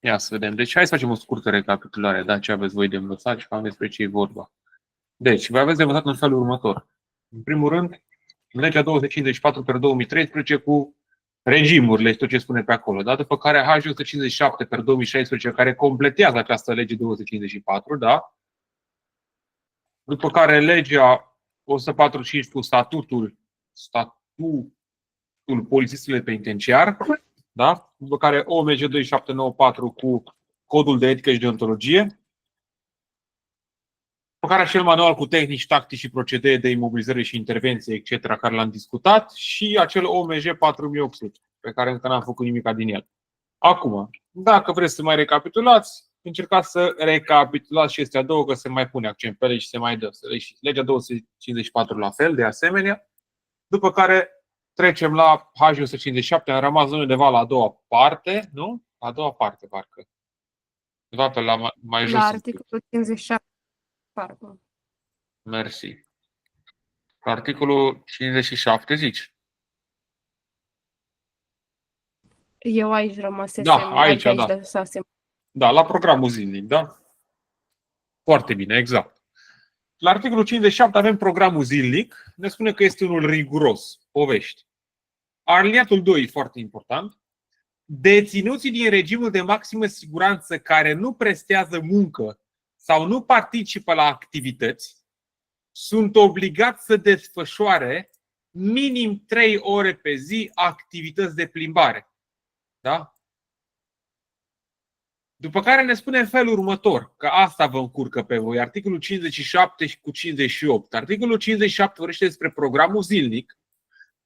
Ia să vedem. Deci hai să facem o scurtă recapitulare, da, ce aveți voi de învățat și cam despre ce e vorba. Deci, voi aveți de învățat în felul următor. În primul rând, legea 254/2013 cu regimurile și tot ce spune pe acolo, da? După care H157/2016 care completează această lege 254, da? După care legea 145 cu statutul polițistului penitenciar, da? După care OMG 2794 cu codul de etică și deontologie, după care acel manual cu tehnici, tactici și procedee de imobilizare și intervenție, etc., care l-am discutat, și acel OMG 4800, pe care încă n-am făcut nimic din el. Acum, dacă vreți să mai recapitulați, încercați să recapitulați și astea două, că se mai pune accent pe ele și se mai dă. Legea 254 la fel, de asemenea. După care trecem la H157, am rămas undeva la a doua parte, nu? La a doua parte, parcă. De fapt, la mai jos. La articolul 57, parcă. Mersi. Articolul 57, zici? Eu aici rămăsesem. Da, aici, da. Lăsasem. Da, la programul zilnic, da? Foarte bine, exact. La articolul 57 avem programul zilnic. Ne spune că este unul riguros. Povești. Aliniatul 2 e foarte important. Deținuții din regimul de maximă siguranță care nu prestează muncă sau nu participă la activități sunt obligați să desfășoare minim 3 ore pe zi activități de plimbare. Da? După care ne spune în felul următor, că asta vă încurcă pe voi, articolul 57 și cu 58. Articolul 57 vorbește despre programul zilnic,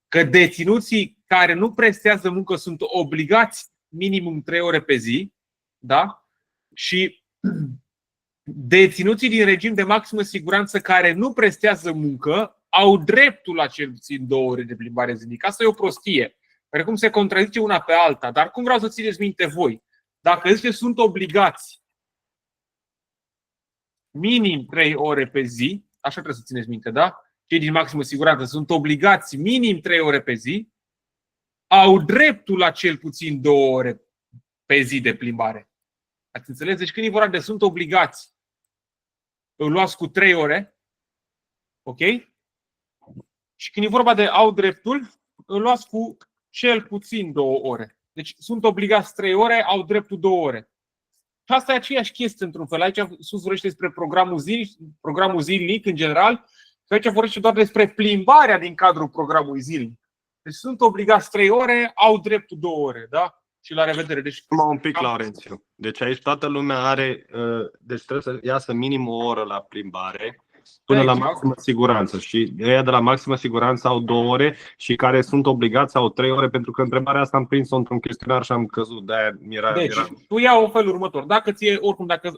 că deținuții care nu prestează muncă sunt obligați minimum 3 ore pe zi, da? Și deținuții din regim de maximă siguranță care nu prestează muncă au dreptul la cel puțin 2 ore de plimbare zilnică. Asta e o prostie, precum se contrazice una pe alta. Dar cum vreau să țineți minte voi? Dacă zice sunt obligați minim 3 ore pe zi, așa trebuie să țineți minte, da? Cei din maximă siguranță sunt obligați minim 3 ore pe zi, au dreptul la cel puțin 2 ore pe zi de plimbare. Ați înțeles? Deci când e vorba de sunt obligați, îl luați cu 3 ore, ok? Și când e vorba de au dreptul, îl luați cu cel puțin 2 ore. Deci sunt obligați 3 ore, au dreptul 2 ore. Și asta e aceeași chestie într-un fel. Aici sus vorbește despre programul zilnic în general, și aici vorbește doar despre plimbarea din cadrul programului zilnic. Deci sunt obligați 3 ore, au dreptul 2 ore, da? Și la revedere. Deci un pic, Laurențiu. Deci aici toată lumea are, deci trebuie să iasă minim o oră la plimbare până la maximă siguranță. Și ăia de la maximă siguranță au 2 ore și care sunt obligați au 3 ore, pentru că întrebarea asta am prins-o într-un chestionar și am căzut. De-aia deci, tu iau în felul următor. Dacă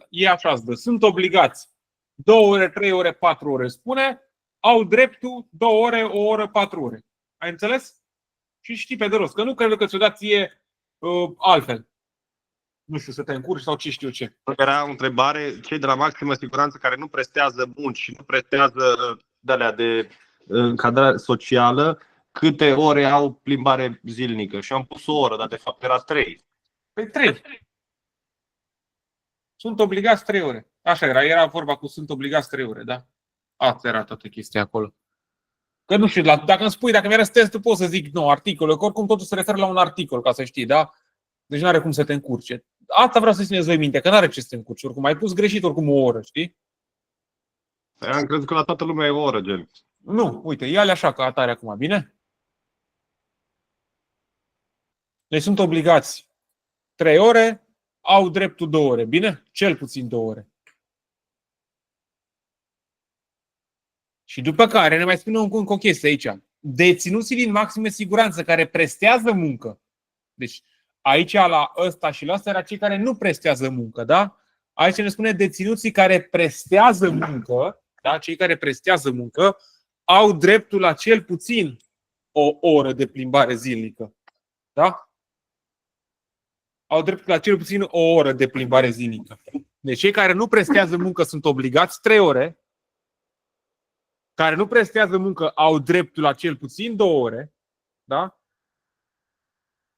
e așa, sunt obligați 2 ore, 3 ore, 4 ore, spune, au dreptul 2 ore, 1 oră, 4 ore. Ai înțeles? Și știi pe de rost, că nu cred că ți-o dat ție altfel. Nu știu, să te încurci sau ce știu ce. Era o întrebare, cei de la maximă siguranță care nu prestează munci și nu prestează de-alea de încadrare socială, câte ore au plimbare zilnică? Și am pus o oră, dar de fapt era 3. Păi 3. Sunt obligați 3 ore. Așa era vorba cu sunt obligați 3 ore, da? Asta era toată chestia acolo. Că nu știu, dacă îmi spui, dacă mi-arăți testul, pot să zic nu, articole, că oricum totul se referă la un articol, ca să știi, da? Deci nu are cum să te încurce. Asta vreau să țineți voi minte, că nu are ce să te încurci. Oricum, ai pus greșit oricum o oră, știi? Am crezut că la toată lumea e o oră, gen. Nu, uite, ia-le așa ca atare acum, bine? Deci sunt obligați 3 ore, au dreptul 2 ore, bine? Cel puțin 2 ore. Și după care ne mai spune încă o chestie aici. Deținuții din maximă siguranță care prestează muncă. Deci aici la ăsta și la ăsta era cei care nu prestează muncă, da? Aici ne spune deținuții care prestează muncă, da? Cei care prestează muncă au dreptul la cel puțin o oră de plimbare zilnică. Da? Au dreptul la cel puțin o oră de plimbare zilnică. Deci cei care nu prestează muncă sunt obligați 3 ore. Care nu prestează muncă au dreptul la cel puțin 2 ore, da?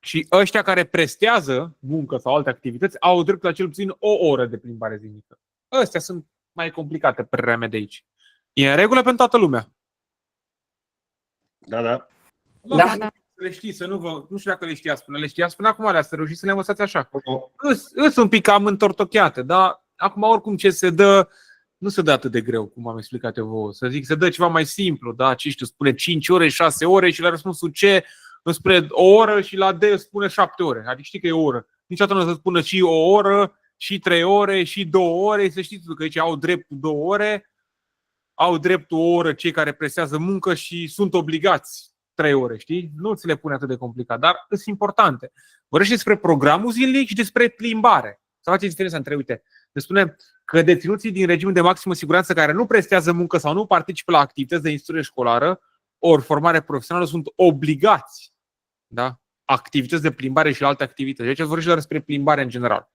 Și ăștia care prestează muncă sau alte activități au dreptul la cel puțin o oră de plimbare zilnică. Astea sunt mai complicate, părerea mea de aici. E în regulă pentru toată lumea. Da, da. Da, da. Să le știți, să nu știu dacă le știați până. Le știați până acum alea, să reușiți să le învățați așa. Îs un pic cam întortocheate, dar acum oricum ce se dă, nu se dă atât de greu, cum am explicat eu vouă. Să zic, se dă ceva mai simplu, da? Ce știu, spune 5 ore, 6 ore și la răspunsul C îmi spune o oră și la D îmi spune 7 ore. Adică știi că e o oră. Niciodată nu o să spună și o oră, și 3 ore, și 2 ore. Să știți că aici au dreptul 2 ore, au dreptul o oră cei care prestează muncă și sunt obligați 3 ore, știi? Nu ți le pune atât de complicat, dar sunt importante. Vorbește despre programul zilnic și despre plimbare. Să faceți diferența între, uite, se spune că deținuții din regim de maximă siguranță care nu prestează muncă sau nu participă la activități de instruire școlară ori formare profesională sunt obligați, da? Activități de plimbare și alte activități. Deci vorbește doar despre plimbare în general.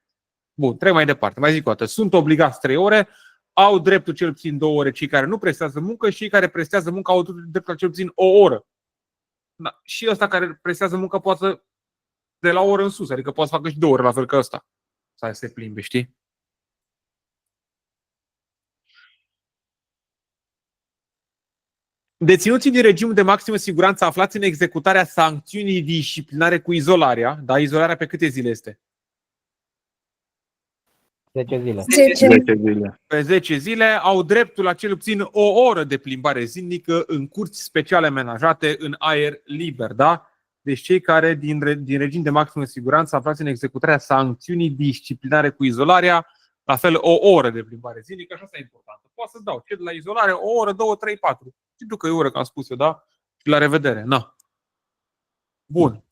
Bun, trec mai departe. Mai zic o dată. Sunt obligați 3 ore, au dreptul cel puțin 2 ore cei care nu prestează muncă și cei care prestează muncă au dreptul la cel puțin o oră. Da. Și ăsta care prestează muncă poate de la o oră în sus, adică poate să facă și 2 ore la fel ca ăsta. Să se plimbe, știi? Deținuții din regimul de maximă siguranță aflați în executarea sancțiunii disciplinare cu izolarea, da, izolarea pe câte zile este? 10 zile. 10. 10 zile. Pe 10 zile au dreptul la cel puțin o oră de plimbare zilnică în curți speciale amenajate în aer liber, da? Deci cei care din regim de maximă siguranță aflați în executarea sancțiunii disciplinare cu izolarea, la fel o oră de plimbare zilnică, așa asta e important. Poate să dau ce de la izolare o oră, 2, 3, 4. Știu că e o oră, că am spus eu, da? Și la revedere. Na. Bun.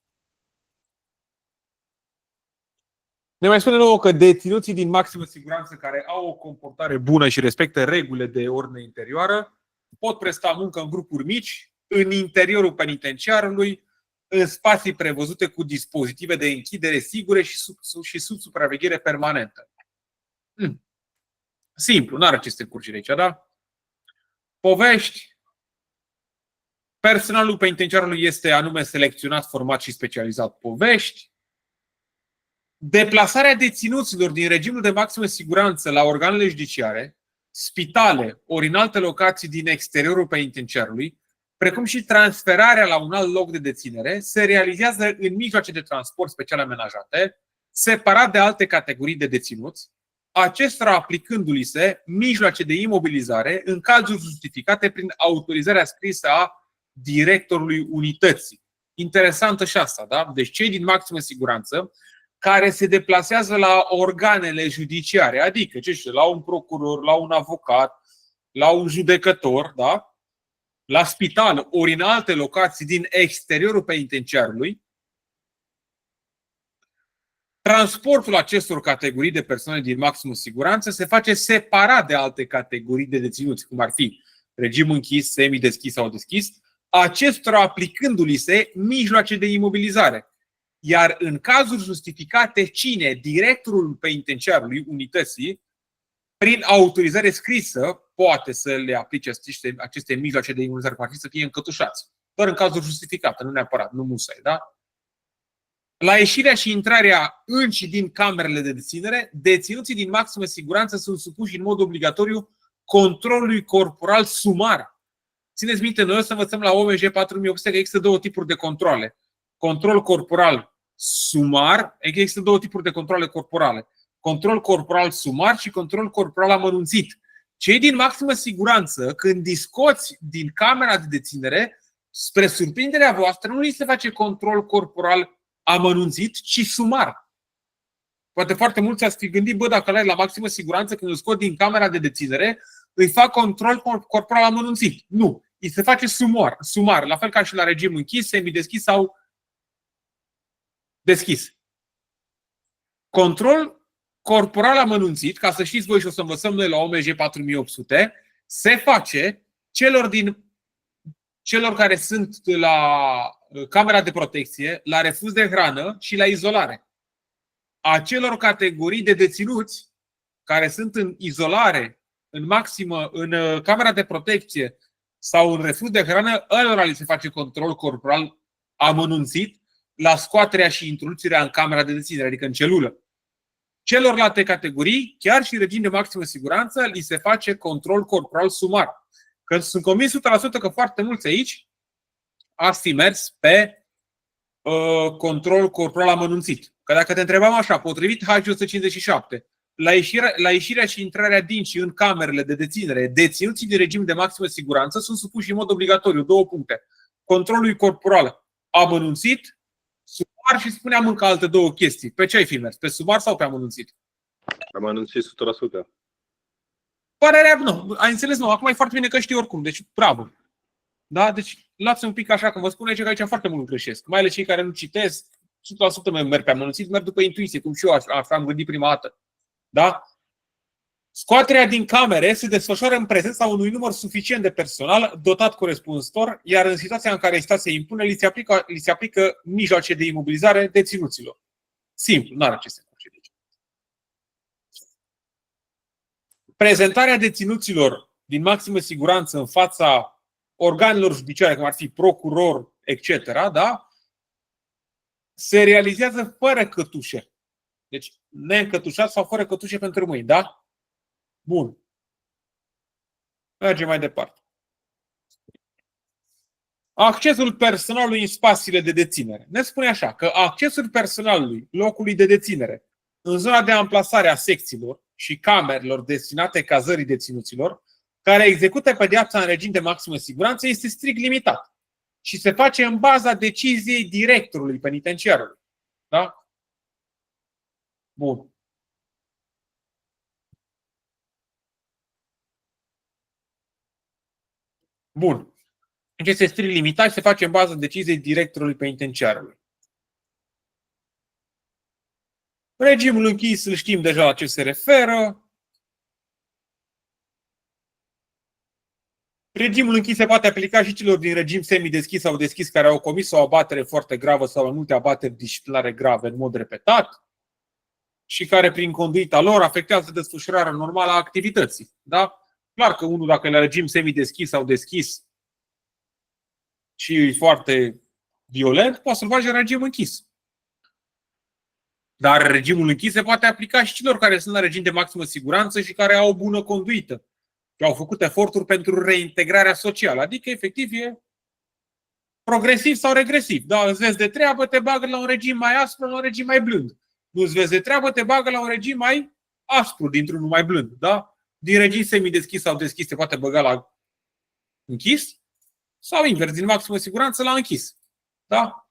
Ne mai spune nouă că deținuții din maximă siguranță care au o comportare bună și respectă regulile de ordine interioară pot presta muncă în grupuri mici, în interiorul penitenciarului, în spații prevăzute cu dispozitive de închidere sigure și sub supraveghere permanentă. Simplu, nu are ce să te curci de aici, da? Povești. Personalul penitenciarului este anume selecționat, format și specializat. Povești. Deplasarea deținuților din regimul de maximă siguranță la organele judiciare, spitale ori în alte locații din exteriorul penitenciarului, precum și transferarea la un alt loc de deținere, se realizează în mijloace de transport special amenajate, separat de alte categorii de deținuți, acestora aplicându-li se mijloace de imobilizare în cazuri justificate prin autorizarea scrisă a directorului unității. Interesantă și asta, da? Deci cei din maximă siguranță care se deplasează la organele judiciare, adică ce știu, la un procuror, la un avocat, la un judecător, da? La spital ori în alte locații din exteriorul penitenciarului, transportul acestor categorii de persoane din maximă siguranță se face separat de alte categorii de deținuți, cum ar fi regim închis, semideschis sau deschis, acestora aplicându-li se mijloace de imobilizare. Iar în cazuri justificate, cine? Directorul penitenciarului, unității, prin autorizare scrisă, poate să le aplice aceste mijloace de imobilizare, poate să fie încătușați. Doar în cazuri justificate, nu neapărat, nu musai, da? La ieșirea și intrarea în și din camerele de deținere, deținuții din maximă siguranță sunt supuși în mod obligatoriu controlului corporal sumar. Țineți minte, noi o să învățăm la OMJ 4800 că există 2 tipuri de controle. Control corporal sumar, există 2 tipuri de controle corporale. Control corporal sumar și control corporal amănunțit. Cei din maximă siguranță, când îi scoți din camera de deținere, spre surprinderea voastră, nu li se face control corporal amănunțit, ci sumar. Poate foarte mulți ați fi gândit, bă, dacă l-ai la maximă siguranță, când îl scot din camera de deținere, îi fac control corporal amănunțit. Nu, îi se face sumar, la fel ca și la regim închis, semideschis sau deschis. Control corporal amănunțit, ca să știți voi și o să învățăm noi la OMJ 4800, se face celor care sunt la camera de protecție, la refuz de hrană și la izolare. Acelor categorii de deținuți care sunt în izolare, în camera de protecție sau în refuz de hrană, ălora li se face control corporal amănunțit la scoaterea și introducerea în camera de deținere, adică în celulă. Celorlalte categorii, chiar și în regim de maximă siguranță, li se face control corporal sumar. Că sunt convins 100% că foarte mulți aici ați fi mers pe control corporal amănunțit. Că dacă te întrebam așa, potrivit H157, la ieșirea și intrarea din și în camerele de deținere, deținuții din regim de maximă siguranță sunt supuși în mod obligatoriu, 2 puncte. Controlului corporal amănunțit, sumar și spuneam încă alte 2 chestii. Pe ce ai fi mers? Pe sumar sau pe amănunțit? Am anunțat 100%. Părerea, nu, ai înțeles, nu, acum e foarte bine că știi oricum, deci bravo. Da? Deci luați un pic așa, că vă spun aici că aici foarte mult greșesc. Mai ales cei care nu citesc, 100% merg pe amănunțit, merg după intuiție, cum și eu așa am gândit prima dată. Da? Scoaterea din camere se desfășoară în prezența unui număr suficient de personal dotat corespunzător, iar în situația în care situația se impune, li se aplică mijloace de imobilizare deținuților. Simplu, nu are ce se face. Prezentarea deținuților din maximă siguranță în fața organelor judiciare, cum ar fi procuror, etc., da? Se realizează fără cătușe. Deci neîncătușat sau fără cătușe pentru mâini, da? Bun. Mergem mai departe. Accesul personalului în spațiile de deținere. Ne spune așa că accesul personalului locului de deținere în zona de amplasare a secțiilor și camerelor destinate cazării deținuților care execută pedeapsa în regim de maximă siguranță este strict limitat și se face în baza deciziei directorului penitenciarului. Da? Bun. Bun. Deci este strict limitat și se face în baza deciziei directorului penitenciarului. Regimul închis, îl știm deja la ce se referă. Regimul închis se poate aplica și celor din regim semideschis sau deschis care au comis o abatere foarte gravă sau mai multe abateri disciplinare grave în mod repetat și care prin conduita lor afectează desfășurarea normală a activității. Da? Clar că unul, dacă e la regim semideschis sau deschis și e foarte violent, poate să-l faci în regim închis. Dar regimul închis se poate aplica și celor care sunt la regim de maximă siguranță și care au o bună conduită și au făcut eforturi pentru reintegrarea socială. Adică, efectiv, e progresiv sau regresiv. Da, îți vezi de treabă, te bagă la un regim mai aspru, la un regim mai blând. Nu îți vezi de treabă, te bagă la un regim mai aspru, dintr-unul mai blând. Da? Din regim semideschis sau deschis se poate băga la închis sau invers, din maximă siguranță la închis. Da?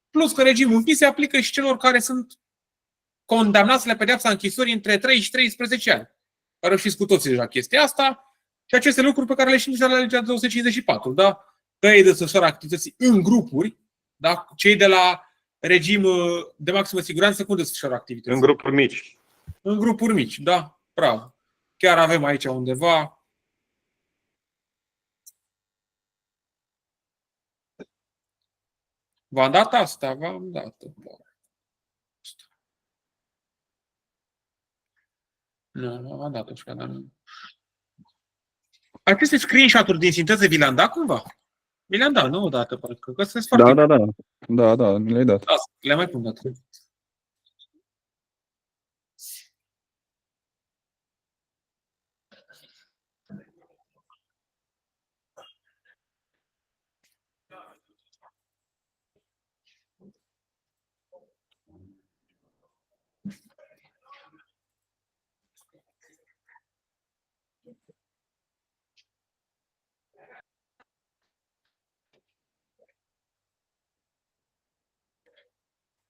Plus că regimul închis se aplică și celor care sunt condamnați la pedeapsa închisorii între 3 și 13 ani. Care știți cu toții deja chestia asta și aceste lucruri pe care le știm deja la legea 254. Da? Că ei desfășoară activități în grupuri, da? Cei de la regim de maximă siguranță cum desfășoară activități? În grupuri mici. În grupuri mici, da, bravo. Chiar avem aici undeva. V-am dat asta? V-am dat. Nu, v-am dat așa, dar nu. Aceste screenshot-uri din sinteză vi le-am dat cumva? Mi le-am dat, nu odată, parcă că sunt foarte... Da, mi le-ai dat. Da, le mai pun dată.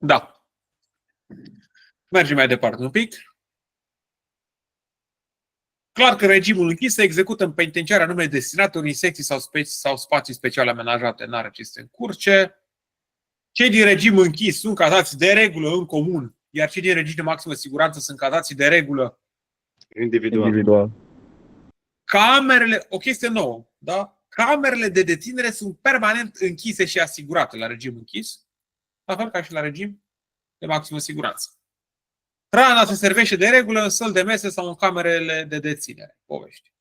Da. Mergem mai departe un pic. Clar că regimul închis se execută în penitenciare anume destinate unei secții sau spații speciale amenajate. N-are ce să se încurce. Cei din regim închis sunt cazați de regulă în comun, iar cei din regim de maximă siguranță sunt cazați de regulă Individual. Camerele, o chestie nouă, da? Camerele de deținere sunt permanent închise și asigurate la regim închis, la fel ca și la regim de maximă siguranță. Hrana se servește de regulă în săli de mese sau în camerele de deținere. Povești.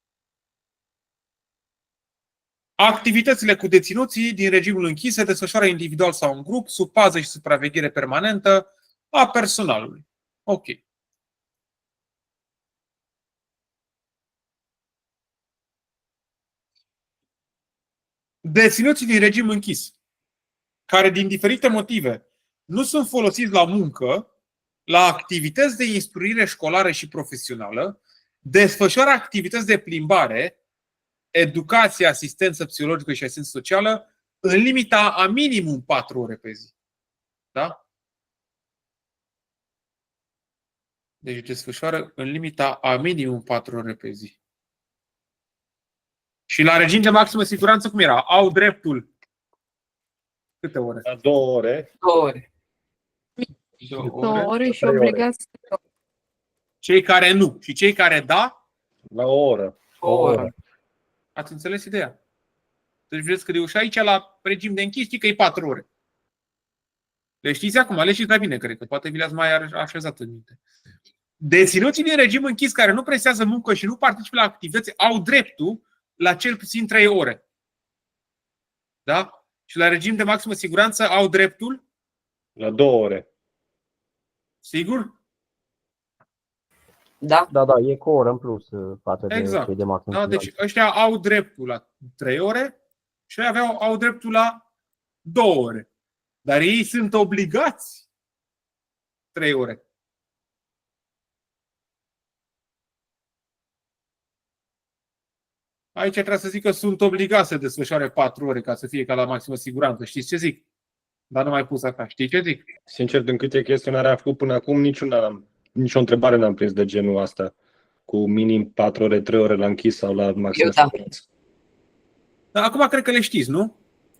Activitățile cu deținuții din regimul închis se desfășoară individual sau în grup, sub pază și supraveghere permanentă a personalului. Ok. Deținuții din regim închis, care din diferite motive nu sunt folosiți la muncă, la activități de instruire școlară și profesională, desfășoară activități de plimbare, educație, asistență psihologică și asistență socială în limita a minimum 4 ore pe zi. Da? Deci desfășoară în limita a minimum 4 ore pe zi. Și la regim de maximă siguranță cum era? Au dreptul câte ore? La 2 ore. 2 ore. 2 ore și 3 ore. obligați. Cei care nu. Și cei care da, La o oră. O oră. ați înțeles ideea? Deci vedeți că și aici la regim de închis știi că e 4 ore. Le știți acum, le știți mai bine, cred că poate vi le-ați mai așezat în minte. Deținuții din regim închis care nu prestează muncă și nu participă la activități au dreptul la cel puțin 3 ore. Da? Și la regim de maximă siguranță au dreptul? La 2 ore. Sigur? Da? Da, da, e cu o oră în plus față de Exact. cei de maxim. Da? Deci ăștia au dreptul la 3 ore și au dreptul la 2 ore. Dar ei sunt obligați 3 ore. Aici trebuie să zic că sunt obligați să desfășoare 4 ore ca să fie ca la maximă siguranță. Știți ce zic? Dar nu mai pus așa. Știi ce zic? Sincer, din câte chestionare am făcut până acum, nicio întrebare n-am prins de genul asta. Cu minim 4 ore, 3 ore la închis sau la maximă Eu da. siguranță. Dar acum cred că le știți, nu?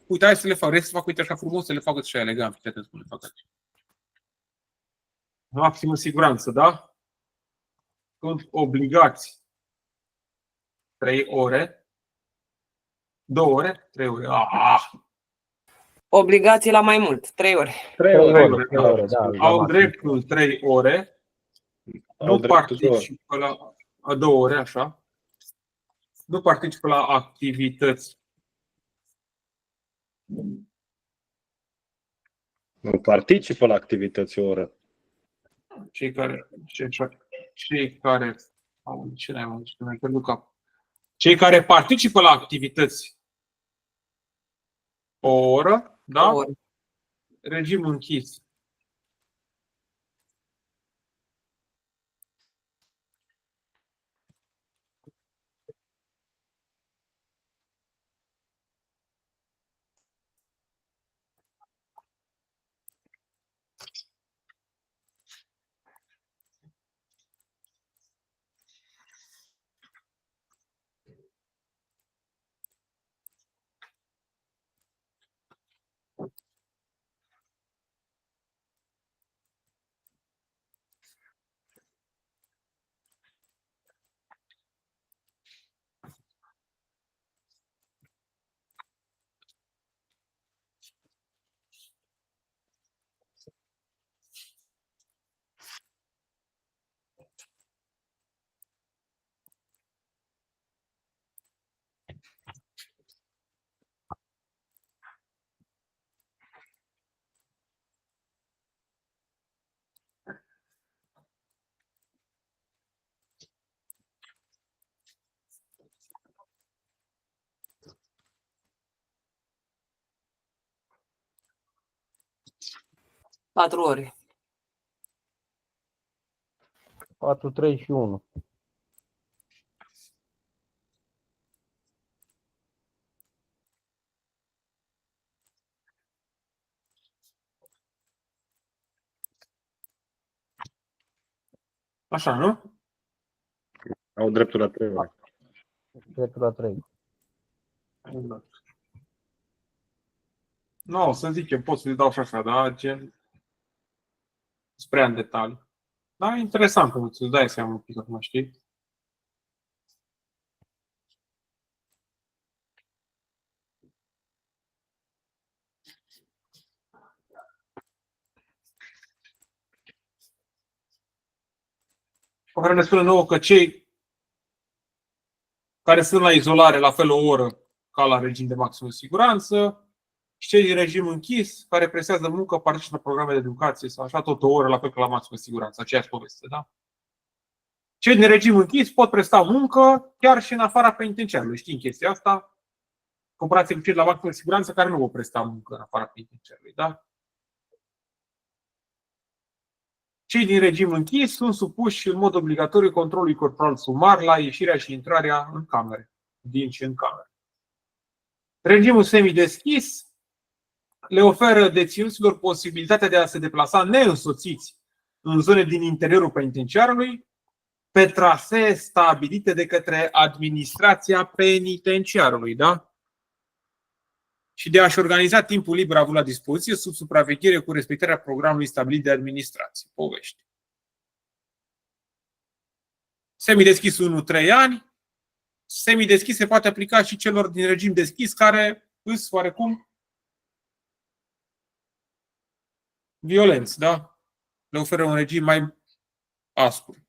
Uite, hai să le fac. Vrei să fac, uite, așa frumos, să le fac așa elegant. Ce te spune, fac aici. Maximă siguranță, da? Sunt obligați 3 ore, 2 ore, 3 ore. Obligații la mai mult. 3 ore. 3 ore, ore. 3 ore, da. Au dreptul 3 ore, nu participă la 2 ore, așa. Nu participă la activități. Nu participă la activități o oră. Cei care cei care participă la activități o oră, da? O oră. Regim închis. Patru ore. 4, 3 și 1. Așa, nu? Au dreptul la 3 ore. Dreptul la 3. Exact. Nu, să zicem, pot să-i dau și așa, da? Gen spre în detaliu. Da, interesant, că îți dai seama un pic acum, știi? Pe care ne spune nouă că cei care sunt la izolare la fel o oră ca la regim de maximă siguranță. Și cei din regim închis, care prestează muncă, participă la programe de educație sau așa, tot o oră, la fel ca la maximă siguranță, aceeași poveste, da? Cei din regim închis pot presta muncă chiar și în afara penitenciarului. Știm chestia asta? Comparație cu cei de la maximă siguranță care nu vor presta muncă în afara penitenciarului, da? Cei din regim închis sunt supuși în mod obligatoriu controlului corporal sumar la ieșirea și intrarea în camere, din și în camere. Regimul semideschis le oferă deținuților posibilitatea de a se deplasa neînsoțiți în zone din interiorul penitenciarului pe trasee stabilite de către administrația penitenciarului, da? Și de a-și organiza timpul liber avut la dispoziție sub supraveghere cu respectarea programului stabilit de administrație. Povești. Semideschis 1-3 ani. Semideschis se poate aplica și celor din regim deschis care îs oarecum violenți, da? Le oferă un regim mai aspru.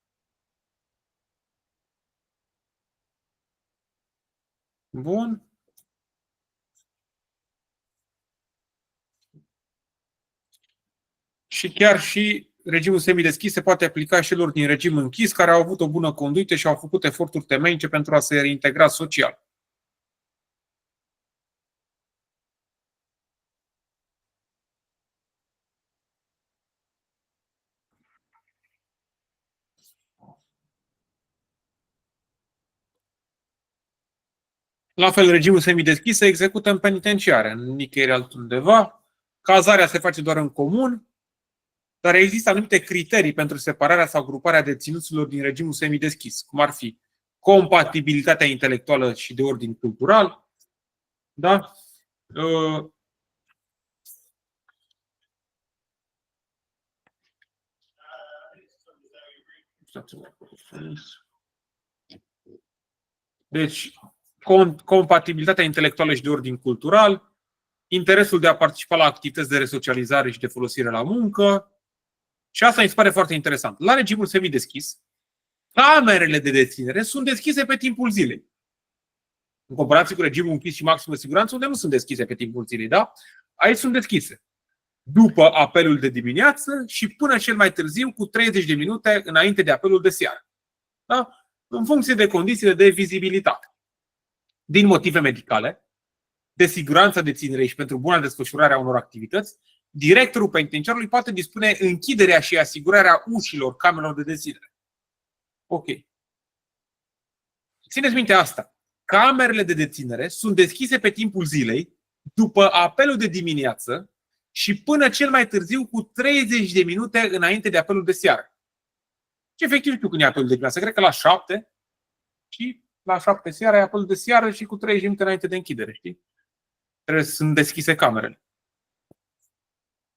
Bun. Și chiar și regimul semideschis se poate aplica și celor din regim închis care au avut o bună conduită și au făcut eforturi temeinice pentru a se reintegra social. La fel, regimul semideschis se execută în penitenciare, în nicăieri altundeva. Cazarea se face doar în comun, dar există anumite criterii pentru separarea sau gruparea deținuților din regimul semideschis, cum ar fi compatibilitatea intelectuală și de ordin cultural, da? Deci, compatibilitatea intelectuală și de ordin cultural, interesul de a participa la activități de resocializare și de folosire la muncă. Și asta mi se pare foarte interesant. La regimul semideschis, camerele de deținere sunt deschise pe timpul zilei. În comparație cu regimul închis și maximă siguranță, unde nu sunt deschise pe timpul zilei, da? Aici sunt deschise. După apelul de dimineață și până cel mai târziu cu 30 de minute înainte de apelul de seară. Da? În funcție de condițiile de vizibilitate. Din motive medicale, de siguranță deținerei și pentru buna desfășurare a unor activități, directorul penitenciarului poate dispune închiderea și asigurarea ușilor camerelor de deținere. Ok. Țineți minte asta. Camerele de deținere sunt deschise pe timpul zilei, după apelul de dimineață și până cel mai târziu cu 30 de minute înainte de apelul de seară. Și efectiv știu când e apelul de dimineață. Cred că la 7 și la 7 seara e apelul de seară și cu 30 de minute înainte de închidere, știi? Sunt deschise camerele.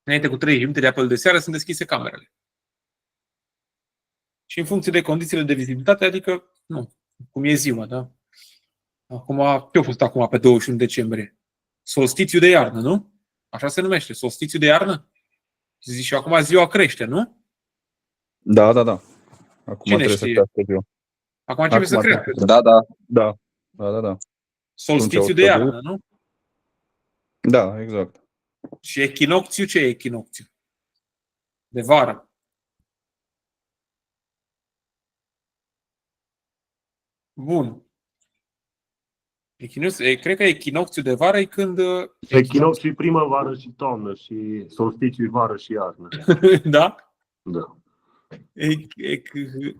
Înainte cu 30 de minute de apel de seară sunt deschise camerele. Și în funcție de condițiile de vizibilitate, adică, nu, cum e ziua, da? Acum, ce a fost acum pe 21 decembrie? Solstițiu de iarnă, nu? Așa se numește, solstițiu de iarnă? Și acum ziua crește, nu? Da, da, da. Acum Cine trebuie știe? să crească ziua. Acum începe să crească. Da, da, da. Da, da, da. Solstițiu de iarnă, nu? Da, exact. Și echinocțiu, ce e echinocțiu? De vară. Bun. Cred că echinocțiu de vară e când... Echinocțiu primăvară și toamnă și solstițiu vară și iarnă. Da? Da.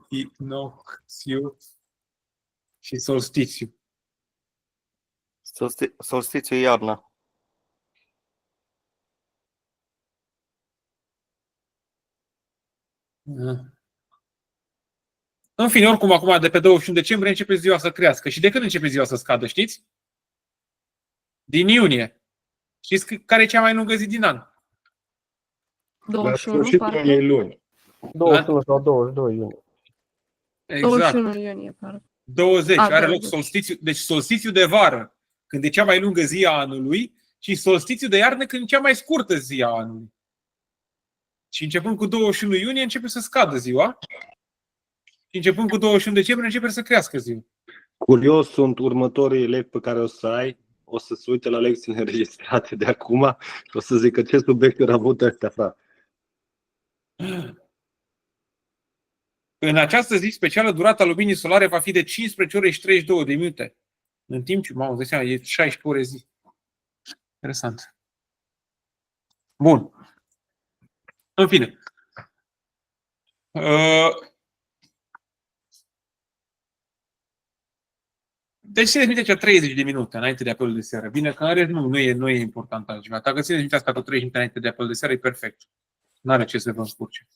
Echinocțiu și solstițiu. Solstițiu iarna. În fine, oricum, acum, de pe 21 decembrie începe ziua să crească. Și de când începe ziua să scadă, știți? Din iunie. Știți care e cea mai lungă zi din an? 21, parcă. luni. 21 sau 22 iunie. Exact. 21 iunie, parcă. 20. Are loc 20. solstițiu. Deci solstițiu de vară, când e cea mai lungă zi a anului, și solstițiu de iarnă, când e cea mai scurtă zi a anului. Și începând cu 21 iunie începe să scadă ziua. Și începând cu 21 decembrie începe să crească ziua. Curios sunt următorii elevi pe care o să ai. o să se uite la lecțiile înregistrate de acum și o să zică ce subiecturi au avut ăștia, frate. În această zi specială, durata luminii solare va fi de 15 ore și 32 de minute. În timp ce, mamă, de seama, e 16 ore zi. Interesant. Bun. În fine. Deci țineți minte cea 30 de minute înainte de apelul de seară. Bine, că în rest nu e important altceva. Dacă țineți minte asta cu 30 de minute înainte de apelul de seară, e perfect. Nu are ce să vă încurce.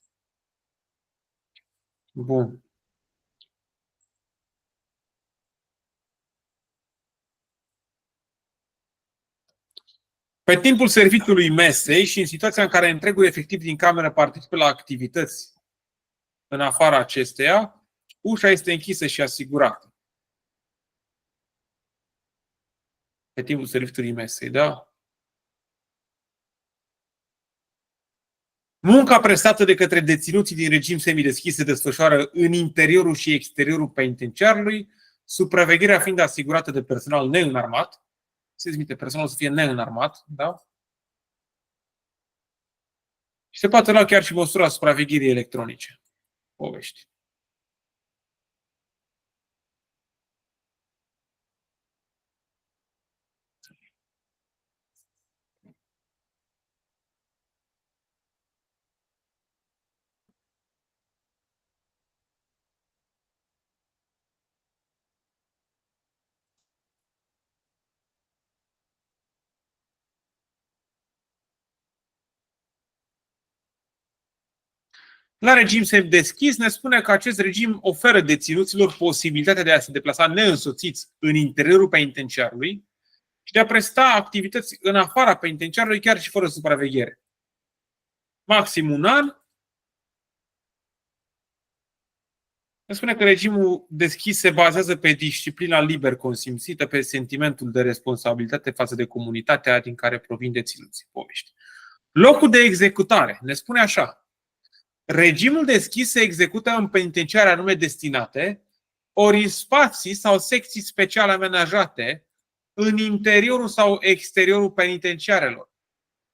Bun. Pe timpul serviciului mesei și în situația în care întregul efectiv din cameră participă la activități în afara acesteia, ușa este închisă și asigurată. Pe timpul serviciului mesei, da? Munca prestată de către deținuții din regim semideschis se desfășoară în interiorul și exteriorul penitenciarului, supravegherea fiind asigurată de personal neînarmat. Se minte, personalul să fie neînarmat, da? Și se poate lua chiar și măsura supravegherii electronice. Povești. La regim semideschis ne spune că acest regim oferă deținuților posibilitatea de a se deplasa neînsoțiți în interiorul penitenciarului și de a presta activități în afara penitenciarului chiar și fără supraveghere. Maxim un an. Ne spune că regimul deschis se bazează pe disciplina liber consimțită, pe sentimentul de responsabilitate față de comunitatea din care provin deținuții. Povești. Locul de executare ne spune așa. Regimul deschis se execută în penitenciare anume destinate, ori în spații sau secții speciale amenajate în interiorul sau exteriorul penitenciarelor.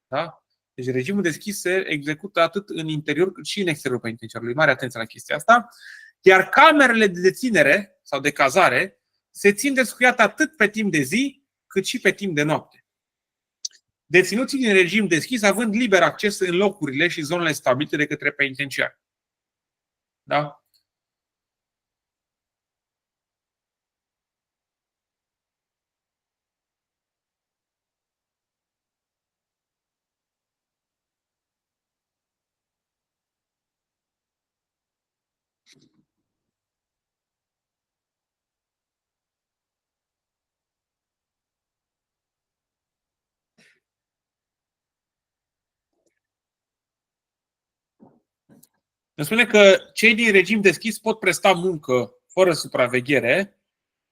Da? Deci regimul deschis se execută atât în interior cât și în exteriorul penitenciarului. Mare atenție la chestia asta. Iar camerele de deținere sau de cazare se țin descuiate atât pe timp de zi cât și pe timp de noapte. Deținuții din regim deschis având liber acces în locurile și zonele stabilite de către penitenciari. Da? Ne spune că cei din regim deschis pot presta muncă fără supraveghere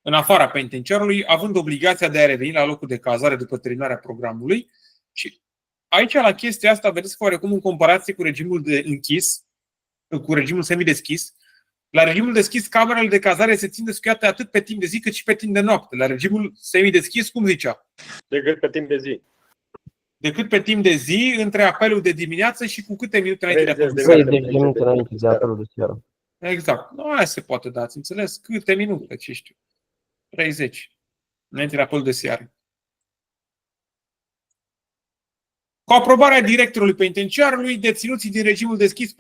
în afara penitenciarului, având obligația de a reveni la locul de cazare după terminarea programului. Și aici, la chestia asta, vedeți că oarecum în comparație cu regimul de închis, cu regimul semideschis, la regimul deschis, camerele de cazare se țin descuiate atât pe timp de zi cât și pe timp de noapte. La regimul semideschis, cum zicea? Decât pe timp de zi. Decât pe timp de zi, între apelul de dimineață și cu câte minute înainte de apelul de 30 seară. de minute înainte de apelul de seară. Exact. Nu, aia se poate da, ați înțeles? Câte minute, ce știu. 30. Înainte de apelul de seară. Cu aprobarea directorului penitenciarului, deținuții din regimul deschis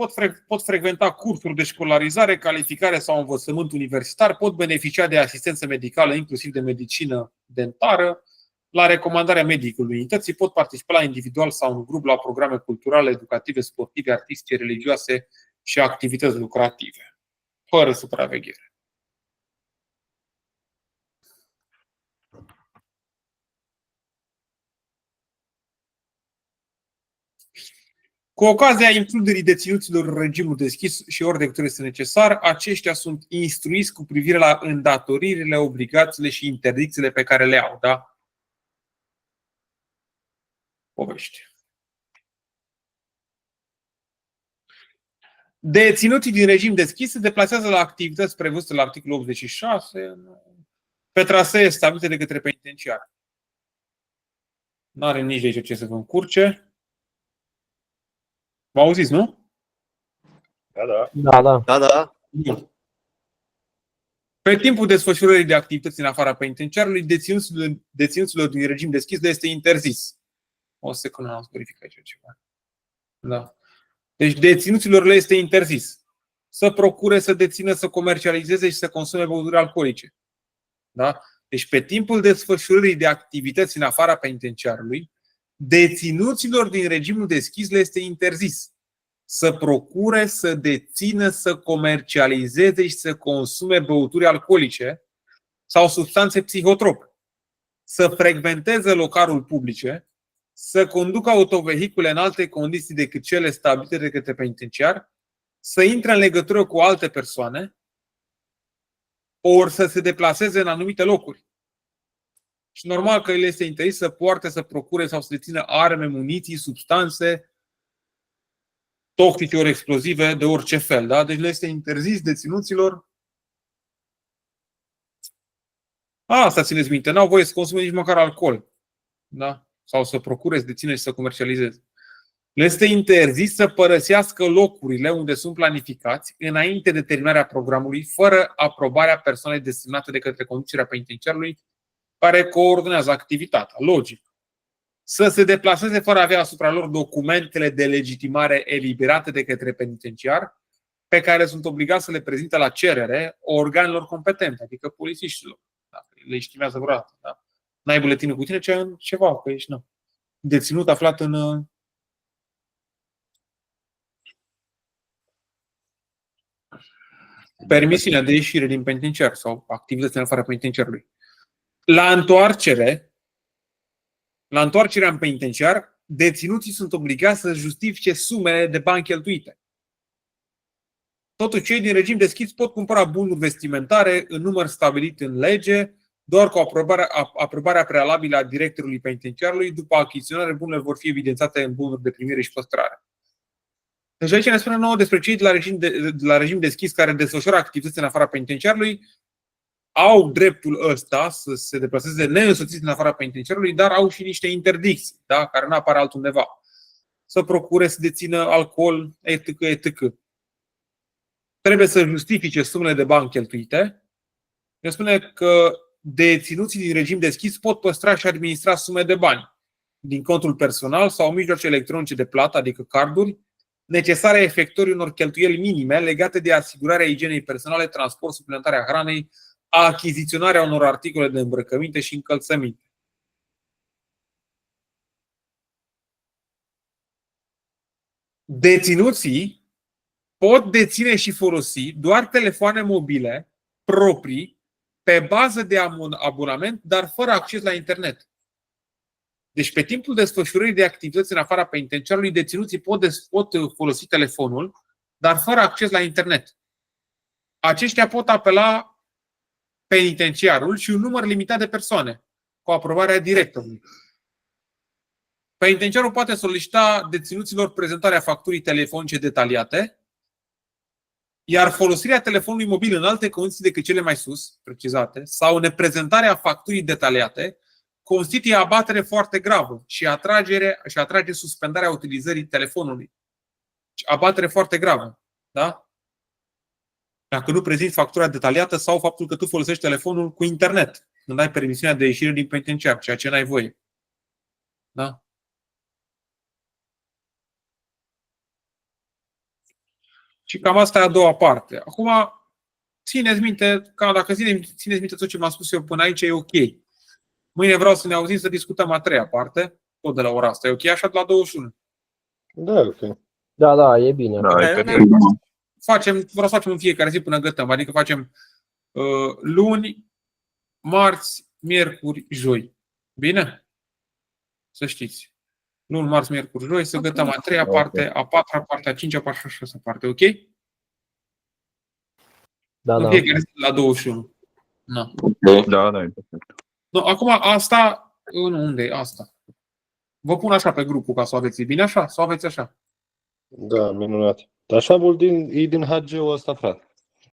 pot frecventa cursuri de școlarizare, calificare sau învățământ universitar, pot beneficia de asistență medicală, inclusiv de medicină dentară, la recomandarea medicului unității, pot participa individual sau în grup la programe culturale, educative, sportive, artistice, religioase și activități lucrative, fără supraveghere. Cu ocazia includerii deținuților în regimul deschis și ori de câte este necesar, aceștia sunt instruiți cu privire la îndatoririle, obligațiile și interdicțiile pe care le au. Da? Povești. Deținuții din regim deschis se deplasează la activități prevăzute la articolul 86 pe trasee stabilite de către penitenciar. N-are nici de aici ce să vă încurce. Vă auziți, nu? Da, da. Da, da. Da, da. Bun. Pe timpul desfășurării de activități în afara penitenciarului, deținuților din regim deschis le este interzis. O secundă, am să verific aici ceva. Da. Deci deținuților le este interzis să procure, să dețină, să comercializeze și să consume băuturi alcoolice. Da? Deci pe timpul desfășurării de activități în afara penitenciarului, deținuților din regimul deschis le este interzis să procure, să dețină, să comercializeze și să consume băuturi alcoolice sau substanțe psihotrope, să frecventeze locaruri publice, să conducă autovehicule în alte condiții decât cele stabilite de către penitenciar, să intre în legătură cu alte persoane, ori să se deplaseze în anumite locuri. Și normal că el este interzis să poarte, să procure sau să dețină arme, muniții, substanțe toxice ori explozive de orice fel. Da? Deci le este interzis deținuților. Asta țineți minte, n-au voie să consume nici măcar alcool. Da? Sau să procure, să dețină și să comercializeze. Le este interzis să părăsească locurile unde sunt planificați înainte de terminarea programului, fără aprobarea persoanei desemnate de către conducerea penitenciarului care coordonează activitatea. Logic. Să se deplaseze fără a avea asupra lor documentele de legitimare eliberate de către penitenciar, pe care sunt obligați să le prezinte la cerere organelor competente, adică polițiștilor. Da, le estimează vreodată. Da? N-ai buletinul cu tine, ceva, că ești deținut aflat în permisiunea de ieșire din penitenciar sau activități în afara penitenciarului. La întoarcerea în penitenciar, deținuții sunt obligați să justifice sumele de bani cheltuite. Totuși, cei din regim deschis pot cumpăra bunuri vestimentare în număr stabilit în lege, doar cu aprobarea prealabilă a directorului penitenciarului. După achiziționare, bunurile vor fi evidențiate în bunuri de primire și păstrare. Deci aici ne spune nouă despre cei de la regim deschis care desfășoară activități în afara penitenciarului, au dreptul ăsta să se deplaseze neînsoțiți în afara penitenciarului, dar au și niște interdicții, da? Care nu apar altundeva. Să procure, să dețină alcool, etc., etc. Trebuie să justifice sumele de bani cheltuite. Ne spune că deținuții din regim deschis pot păstra și administra sume de bani din contul personal sau mijloace electronice de plată, adică carduri, necesare efectuării unor cheltuieli minime legate de asigurarea igienei personale, transport, suplimentarea hranei, achiziționarea unor articole de îmbrăcăminte și încălțăminte. Deținuții pot deține și folosi doar telefoane mobile proprii pe bază de abonament, dar fără acces la internet. Deci pe timpul desfășurării de activități în afara penitenciarului, deținuții pot folosi telefonul, dar fără acces la internet. Aceștia pot apela penitenciarul și un număr limitat de persoane, cu aprobarea directorului. Penitenciarul poate solicita deținuților prezentarea facturii telefonice detaliate, iar folosirea telefonului mobil în alte condiții decât cele mai sus precizate sau neprezentarea facturii detaliate constituie abatere foarte gravă și atrage suspendarea utilizării telefonului. Abatere foarte gravă. Da? Dacă nu prezinți factura detaliată sau faptul că tu folosești telefonul cu internet când ai permisiunea de ieșire din penitenciar, ceea ce n-ai voie. Da? Și cam asta e a doua parte. Acum, țineți minte, dacă țineți minte tot ce m-am spus eu până aici, e ok. Mâine vreau să ne auzim să discutăm a treia parte, tot de la ora asta. E ok așa de la 21? Da, ok. Da, da, e bine. Vreau să facem în fiecare zi până gătăm. Adică facem luni, marți, miercuri, joi. Bine? Să știți. Luni, marți, miercuri, joi, să gătăm a treia parte, a patra parte, a cincea parte și a șasea parte. Ok? Da, în da. fiecare zi la 21. No. Da, da, e perfect. No, acum asta, unde e asta? Vă pun așa pe grupul ca să o aveți. E bine așa? Să o aveți așa? Da, minunat. Dar așa mult e din HG-ul ăsta, frate.